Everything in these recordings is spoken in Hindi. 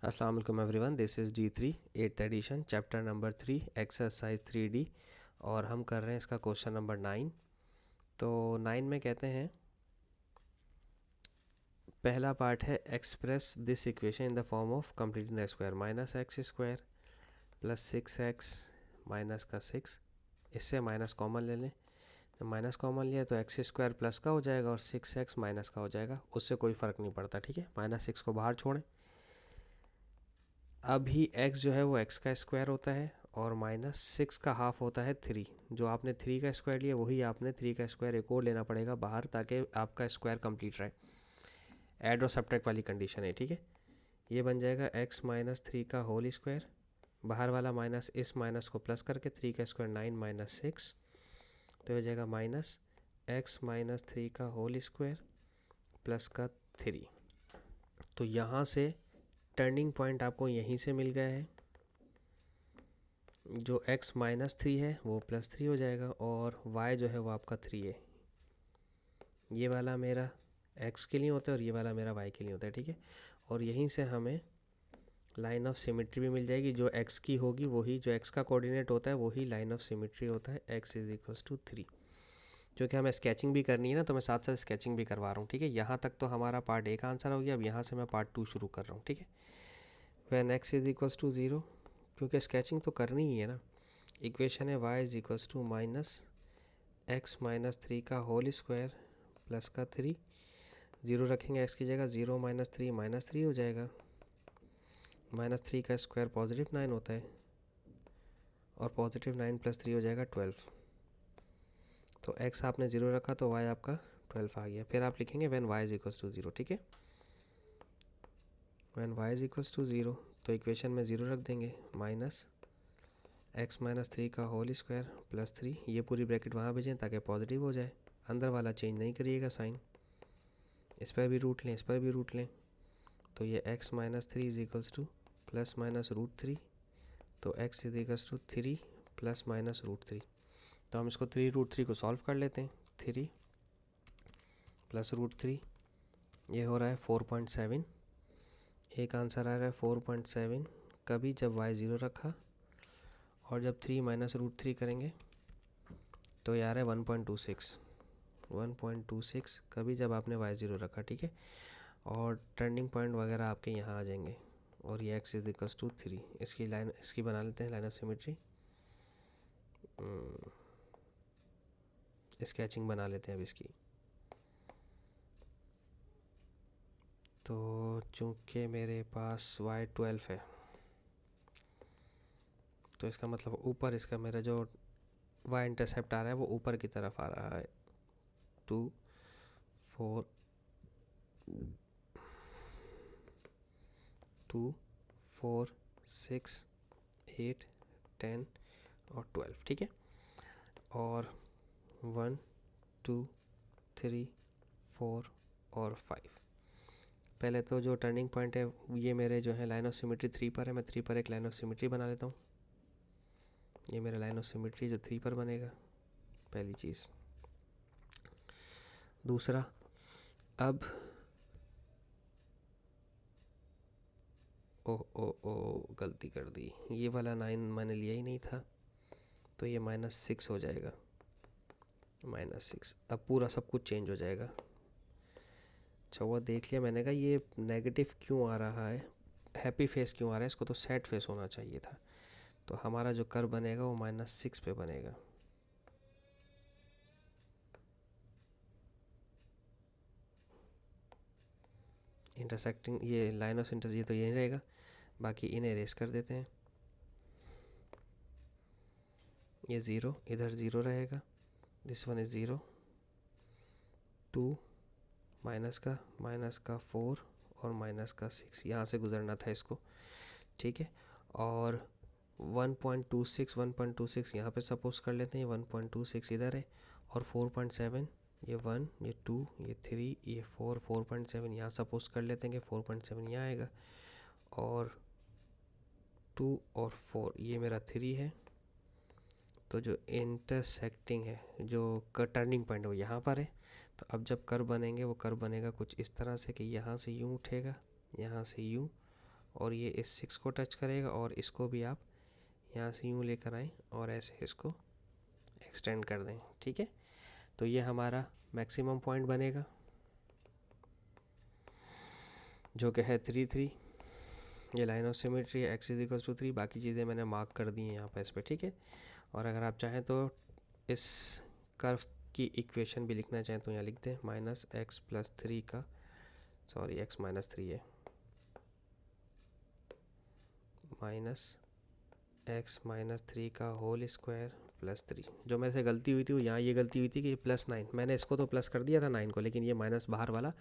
अस्सलाम वालेकुम everyone, this is D3 8th edition chapter number 3 exercise 3D और हम कर रहे हैं इसका क्वेश्चन नंबर 9। तो 9 में कहते हैं, पहला पार्ट है express this equation in the form of completing the square minus x square plus 6x minus का 6। इससे माइनस कॉमन ले लें, तो माइनस कॉमन लिया तो एक्स स्क्वायर प्लस का हो जाएगा और 6x माइनस का हो जाएगा, उससे कोई फ़र्क नहीं पड़ता। ठीक है, माइनस 6 को बाहर छोड़ें। अभी x जो है वो x का स्क्वायर होता है और माइनस 6 का हाफ होता है 3। जो आपने 3 का स्क्वायर लिया वही आपने 3 का स्क्वायर एक और लेना पड़ेगा बाहर, ताकि आपका स्क्वायर कंप्लीट रहे। ऐड और सब्ट्रैक्ट वाली कंडीशन है। ठीक है, ये बन जाएगा x माइनस 3 का होल स्क्वायर, बाहर वाला माइनस इस माइनस को प्लस करके 3 का स्क्वायर 9 माइनस 6, तो हो जाएगा माइनस x माइनस 3 का होल स्क्वायर प्लस का 3। तो यहाँ से टर्निंग पॉइंट आपको यहीं से मिल गया है। जो x माइनस 3 है वो प्लस 3 हो जाएगा और y जो है वो आपका 3 है। ये वाला मेरा x के लिए होता है और ये वाला मेरा y के लिए होता है। ठीक है, और यहीं से हमें लाइन ऑफ सिमेट्री भी मिल जाएगी। जो x की होगी वही, जो x का कोऑर्डिनेट होता है वही लाइन ऑफ सिमेट्री होता है, x इज इक्वल्स टू 3। जो कि हमें स्केचिंग भी करनी है ना, तो मैं साथ साथ स्केचिंग भी करवा रहा हूँ। ठीक है, यहाँ तक तो हमारा पार्ट 1 आंसर हो गया। अब यहाँ से मैं पार्ट 2 शुरू कर रहा हूँ। ठीक है, when x is equals to 0, क्योंकि स्केचिंग तो करनी ही है ना। इक्वेशन है y is equals to minus x minus 3 का होल स्क्वायर प्लस का 3। 0 रखेंगे x की जगह, 0 माइनस 3 माइनस 3 हो जाएगा। माइनस 3 का स्क्वायर पॉजिटिव 9 होता है और पॉजिटिव 9 प्लस 3 हो जाएगा 12। तो x आपने 0 रखा तो y आपका 12 आ गया। फिर आप लिखेंगे when y is equals to 0। ठीक है, when y is equals to 0 तो इक्वेशन में 0 रख देंगे, माइनस एक्स माइनस 3 का होल स्क्वायर प्लस 3। ये पूरी ब्रैकेट वहाँ भेजें ताकि पॉजिटिव हो जाए, अंदर वाला चेंज नहीं करिएगा साइन। इस पर भी रूट लें, इस पर भी रूट लें, तो ये x minus 3 is equals to plus minus root 3। तो x is equals to 3 plus minus root 3। तो हम इसको 3 रूट 3 को सॉल्व कर लेते हैं। 3 प्लस रूट 3 ये हो रहा है 4.7। एक आंसर आ रहा है 4.7 कभी जब y 0 रखा, और जब 3 माइनस रूट 3 करेंगे तो ये आ रहा है 1.26। 1.26 कभी जब आपने y 0 रखा। ठीक है, और टर्निंग पॉइंट वगैरह आपके यहाँ आ जाएंगे और ये x इज इक्वल्स टू 3। इसकी लाइन, इसकी बना लेते हैं लाइन ऑफ सिमेट्री, स्केचिंग बना लेते हैं अब इसकी। तो चूँकि मेरे पास y 12 है तो इसका मतलब ऊपर इसका मेरा जो y इंटरसेप्ट आ रहा है वो ऊपर की तरफ आ रहा है। 2 4 2 4 6 8 10 और 12। ठीक है, और 1 2 3 4 और 5। पहले तो जो टर्निंग पॉइंट है ये मेरे जो है लाइन ऑफ सिमेट्री 3 पर है। मैं 3 पर एक लाइन ऑफ सिमेट्री बना लेता हूँ। ये मेरा लाइन ऑफ सिमेट्री जो 3 पर बनेगा, पहली चीज़। दूसरा, अब ओ ओ ओ गलती कर दी, ये वाला 9 मैंने लिया ही नहीं था, तो ये -6 हो जाएगा। -6, अब पूरा सब कुछ चेंज हो जाएगा। अच्छा हुआ देख लिया, मैंने कहा ये नेगेटिव क्यों आ रहा है, हैप्पी फेस क्यों आ रहा है, इसको तो सैड फेस होना चाहिए था। तो हमारा जो कर्व बनेगा वो -6 पे बनेगा। इंटरसेक्टिंग ये लाइन ऑफ इंटर, ये तो यही रहेगा, बाकी इन्हें इरेज कर देते हैं। ये 0 इधर 0 रहेगा, दिस वन इज़ 0। 2 माइनस का 4 और माइनस का 6, यहाँ से गुजरना था इसको। ठीक है, और 1.26 यहाँ पे सपोज कर लेते हैं, 1.26 इधर है, और 4.7 ये 1 ये 2 ये 3 ये 4, 4.7 यहाँ सपोज कर लेते हैं कि 4.7 यहाँ आएगा, और 2 और 4 ये मेरा 3 है। तो जो इंटरसेक्टिंग है, जो टर्निंग पॉइंट है वो यहाँ पर है। तो अब जब कर्व बनेंगे वो कर्व बनेगा कुछ इस तरह से कि यहाँ से यूँ उठेगा, यहाँ से यूँ, और ये इस 6 को टच करेगा और इसको भी आप यहाँ से यूँ लेकर आएँ और ऐसे इसको एक्सटेंड कर दें, ठीक है। तो ये हमारा मैक्सिमम पॉइंट बनेगा जो कि है 3 3। ये लाइन ऑफ सिमेट्री है, x इज इक्वल टू 3। बाकी चीज़ें मैंने मार्क कर दी हैं यहाँ पर इस पर, ठीक है। और अगर आप चाहें तो इस कर्व की इक्वेशन भी लिखना चाहें तो यहाँ लिख दें -x+3 का, सॉरी x-3 है, -x-3 का होल स्क्वायर +3। जो मेरे से गलती हुई थी वो यहाँ ये गलती हुई थी कि +9, मैंने इसको तो प्लस कर दिया था 9 को, लेकिन ये माइनस बाहर वाला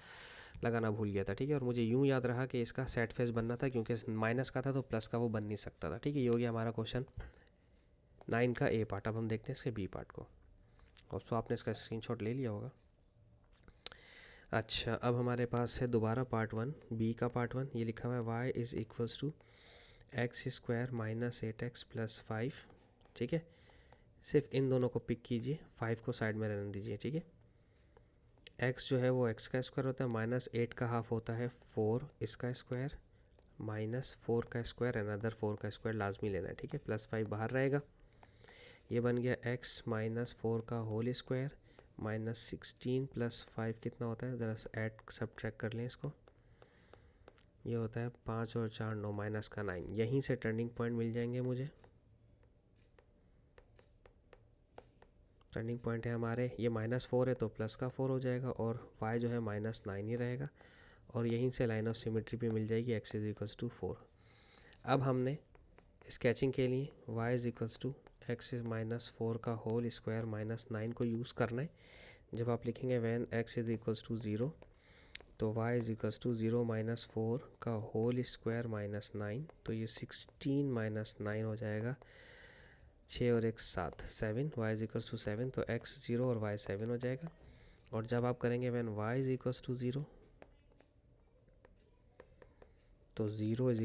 लगाना भूल गया था, ठीक है। और मुझे यूँ याद रहा कि इसका सेट फेस बनना था, क्योंकि माइनस का था तो प्लस का वो बन नहीं सकता था, ठीक है। ये हो गया हमारा क्वेश्चन 9 का ए पार्ट। अब हम देखते हैं इसके बी पार्ट को। और सो आपने इसका स्क्रीनशॉट ले लिया होगा। अच्छा, अब हमारे पास है दोबारा पार्ट 1, बी का पार्ट 1। ये लिखा हुआ है Y is equals to x² -8x + 5, ठीक है। सिर्फ इन दोनों को पिक कीजिए, 5 को साइड में रहने दीजिए, ठीक है। x जो है वो x का स्क्वायर होता है, -8 का हाफ होता है 4 इसका स्क्वायर, -4 का स्क्वायर, अनदर 4 का स्क्वायर लाजमी लेना है, ठीक है। +5 बाहर रहेगा, ये बन गया x -4 का होल स्क्वायर -16 + 5 कितना होता है, ज़रा ऐड सब्ट्रैक्ट कर लें इसको। ये होता है 5 और 4 9 माइनस का 9। यहीं से टर्निंग पॉइंट मिल जाएंगे मुझे। टर्निंग पॉइंट है हमारे, ये -4 है तो प्लस का 4 हो जाएगा, और y जो है -9 ही रहेगा। और यहीं से लाइन ऑफ सिमेट्री भी मिल जाएगी, x इज 4। अब हमने स्केचिंग के लिए y इज x -4 का होल स्क्वायर -9 को यूज़ करना है। जब आप लिखेंगे वैन x इज 0 तो y इज 0 -4 का होल स्क्वायर -9, तो ये 16 - 9 हो जाएगा, 6 और 1 7, 7, y इज 7, तो x 0 और y 7 हो जाएगा। और जब आप करेंगे वैन y इज 0 तो 0 इज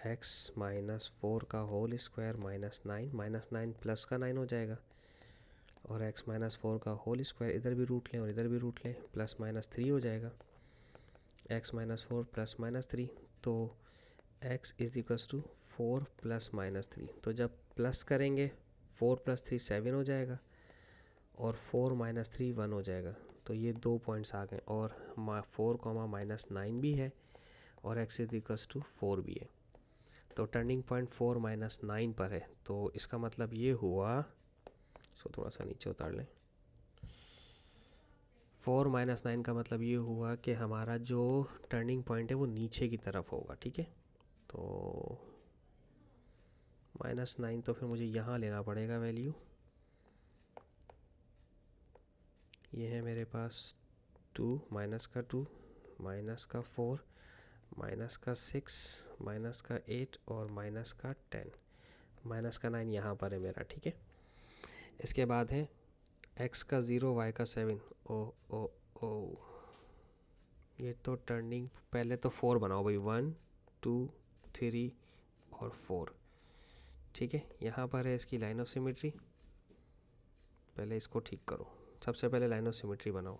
x -4 का होल स्क्वायर -9, -9 प्लस का 9 हो जाएगा, और x -4 का होल स्क्वायर इधर भी रूट लें और इधर भी रूट लें, +-3 हो जाएगा, x -4 + -3, तो x इज 4 + -3। तो जब प्लस करेंगे 4 + 3 7 हो जाएगा, और 4 - 3 1 हो जाएगा। तो ये 2 पॉइंट्स आ गए, और 4, -9 भी है, और x इज 4 भी है। तो टर्निंग पॉइंट 4 - 9 पर है। तो इसका मतलब ये हुआ, इसको थोड़ा सा नीचे उतार लें, 4 - 9 का मतलब ये हुआ कि हमारा जो टर्निंग पॉइंट है वो नीचे की तरफ होगा, ठीक है। तो -9 तो फिर मुझे यहाँ लेना पड़ेगा वैल्यू। ये है मेरे पास 2 -2 -4 -6 -8 और -10, -9 यहाँ पर है मेरा, ठीक है। इसके बाद है x का 0 y का 7। ओ ओ ओ, ये तो टर्निंग, पहले तो 4 बनाओ भाई, 1 2 3 और 4, ठीक है। यहाँ पर है इसकी लाइन ऑफ सिमेट्री, पहले इसको ठीक करो, सबसे पहले लाइन ऑफ सिमेट्री बनाओ।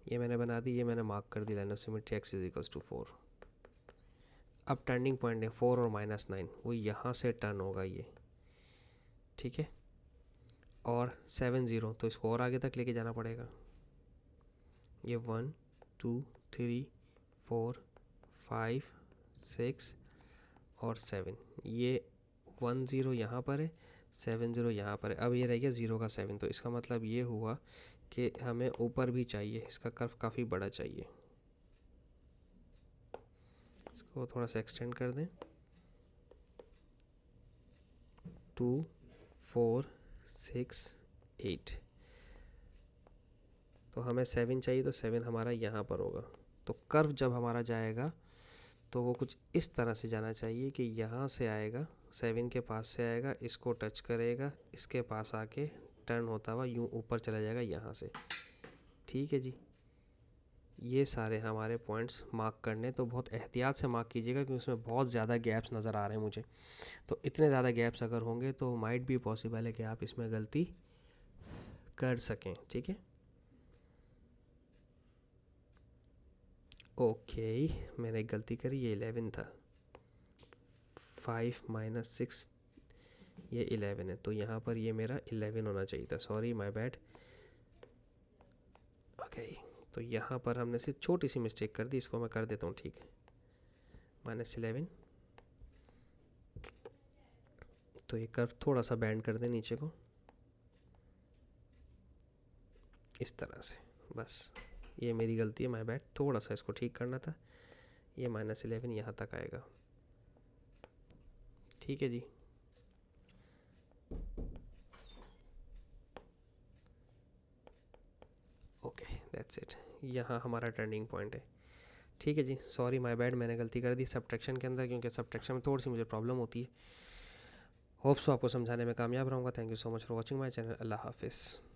ये मैंने बना दी, ये मैंने मार्क कर दी line of symmetry, x is 4। अब टर्निंग पॉइंट है 4 और -9, वो यहाँ से टर्न होगा ये, ठीक है। और 7 0, तो इसको और आगे तक लेके जाना पड़ेगा। ये 1 2 3 4 5 6 और 7, ये 1 0 यहाँ पर है, 7 0 यहाँ पर है। अब ये रह गया 0 का 7, तो इसका मतलब ये हुआ कि हमें ऊपर भी चाहिए, इसका कर्व काफ़ी बड़ा चाहिए। इसको थोड़ा सा एक्सटेंड कर दें, 2 4 6 8, तो हमें 7 चाहिए, तो 7 हमारा यहाँ पर होगा। तो कर्व जब हमारा जाएगा तो वो कुछ इस तरह से जाना चाहिए कि यहाँ से आएगा, 7 के पास से आएगा, इसको टच करेगा, इसके पास आके टर्न होता हुआ यूँ ऊपर चला जाएगा यहाँ से, ठीक है जी। ये सारे हमारे पॉइंट्स मार्क करने, तो बहुत एहतियात से मार्क कीजिएगा क्योंकि उसमें बहुत ज़्यादा गैप्स नज़र आ रहे हैं मुझे। तो इतने ज़्यादा गैप्स अगर होंगे तो माइट भी पॉसिबल है कि आप इसमें गलती कर सकें, ठीक है। ओके, मैंने एक गलती करी, ये 11 था। 5 माइनस 6 ये 11 है, तो यहाँ पर ये मेरा 11 होना चाहिए था। Sorry, my bad. ओके, तो यहाँ पर हमने सिर्फ छोटी सी मिस्टेक कर दी, इसको मैं कर देता हूँ ठीक। -11। तो ये कर्व थोड़ा सा बैंड कर दे नीचे को इस तरह से, बस ये मेरी गलती है, माय बैड। थोड़ा सा इसको ठीक करना था। ये -11 यहाँ तक आएगा, ठीक है जी। Okay, that's it. यहाँ हमारा टर्निंग पॉइंट है, ठीक है जी। सॉरी, माय बैड, मैंने गलती कर दी सब्ट्रैक्शन के अंदर, क्योंकि सब्ट्रैक्शन में थोड़ी सी मुझे प्रॉब्लम होती है। होप्स आपको समझाने में कामयाब रहूँगा। Thank you so much for watching my channel. Allah हाफिज़।